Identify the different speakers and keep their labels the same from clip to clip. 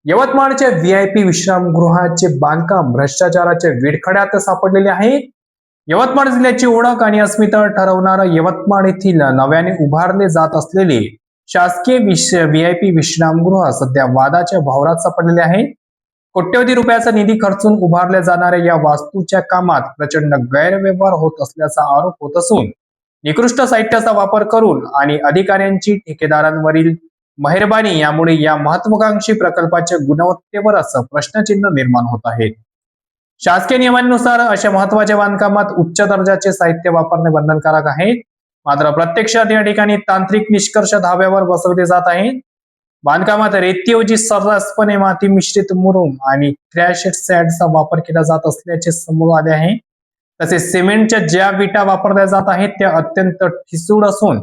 Speaker 1: यवतमाळचे व्हीआयपी विश्रामगृहाचे बांधकाम भ्रष्टाचाराच्या विळखड्यात सापडलेले आहे. यवतमाळ जिल्ह्याची ओळख आणि अस्मिता ठरवणारं यवतमाळ येथील नव्याने उभारले जात असलेले शासकीय व्हीआयपी विश्रामगृह सध्या वादाच्या भोवऱ्यात सापडलेले आहे. कोट्यवधी रुपयाचा निधी खर्चून उभारल्या जाणाऱ्या या वास्तूच्या कामात प्रचंड गैरव्यवहार होत असल्याचा आरोप होत असून निकृष्ट साहित्याचा वापर करून आणि अधिकाऱ्यांची ठेकेदारांवरील मेहरबानी यामुळे या महत्वाकांक्षी प्रकल्पाच्या गुणवत्तेवर असं प्रश्नचिन्ह निर्माण होत आहे. शासकीय नियमांनुसार अशा महत्वाच्या बांधकामात उच्च दर्जाचे साहित्य वापरणे बंधनकारक आहे. मात्र प्रत्यक्षात या ठिकाणी तांत्रिक निष्कर्ष धाब्यावर बसवले जात आहेत. बांधकामात रेतीऐवजी सर्रासपणे माती मिश्रित मुरुम आणि क्रॅश सॅडचा वापर केला जात असल्याचे समोर आले आहे. तसेच सिमेंटच्या ज्या विटा वापरल्या जात आहेत त्या अत्यंत ठिसूळ असून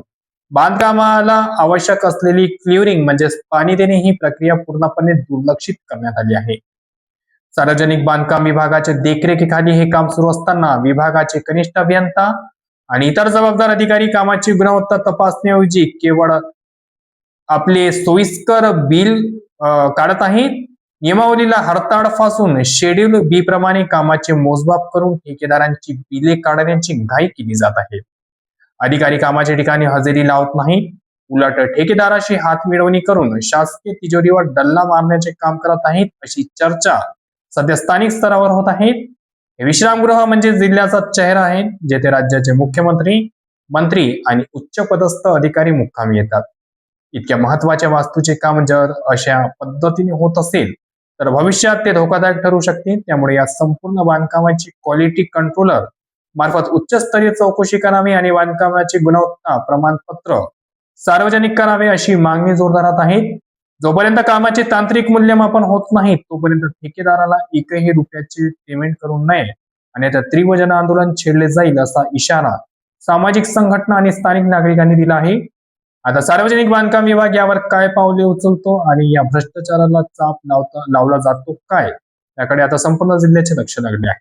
Speaker 1: बांधकामाला आवश्यक असलेली क्लिअरिंग म्हणजे पाणी देणे ही प्रक्रिया पूर्णपणे दुर्लक्षित करण्यात आली आहे. सार्वजनिक बांधकाम विभागाच्या देखरेखीखाली हे काम सुरू असताना विभागाचे कनिष्ठ अभियंता आणि इतर जबाबदार अधिकारी कामाची गुणवत्ता तपासण्याऐवजी केवळ आपले सोयीस्कर बिल काढत आहेत. नियमावलीला हरताळ फासून शेड्यूल बी प्रमाणे कामाचे मोजमाप करून ठेकेदारांची बिले काढण्याची घाई केली जात आहे. अधिकारी कामाच्या ठिकाणी हजेरी लावत नाहीत, उलट ठेकेदाराशी हात मिळवणी करून शासकीय तिजोरीवर डल्ला मारण्याचे काम करत आहेत अशी चर्चा सध्या स्थानिक स्तरावर होत आहे. हे विश्रामगृह म्हणजे जिल्ह्याचा चेहरा आहे, जेथे राज्याचे मुख्यमंत्री, मंत्री आणि उच्च पदस्थ अधिकारी मुक्कामी येतात. इतक्या महत्वाच्या वास्तूचे काम जर अशा पद्धतीने होत असेल तर भविष्यात ते धोकादायक ठरू शकते. त्यामुळे या संपूर्ण बांधकामाची क्वालिटी कंट्रोलर मार्फत उच्चस्तरीय चौकशी करावी आणि बांधकामाची गुणवत्ता प्रमाणपत्र सार्वजनिक करावे अशी मागणी जोरदारात आहे. जोपर्यंत कामाचे तांत्रिक मूल्यमापन होत नाही तोपर्यंत ठेकेदाराला एकही रुपयाचे पेमेंट करू नये आणि आता तीव्र जन आंदोलन छेडले जाईल असा इशारा सामाजिक संघटना आणि स्थानिक नागरिकांनी दिला आहे. आता सार्वजनिक बांधकाम विभाग यावर काय पावले उचलतो आणि या भ्रष्टाचाराला चाप लावला जातो काय, याकडे आता संपूर्ण जिल्ह्याचे लक्ष लागले आहे.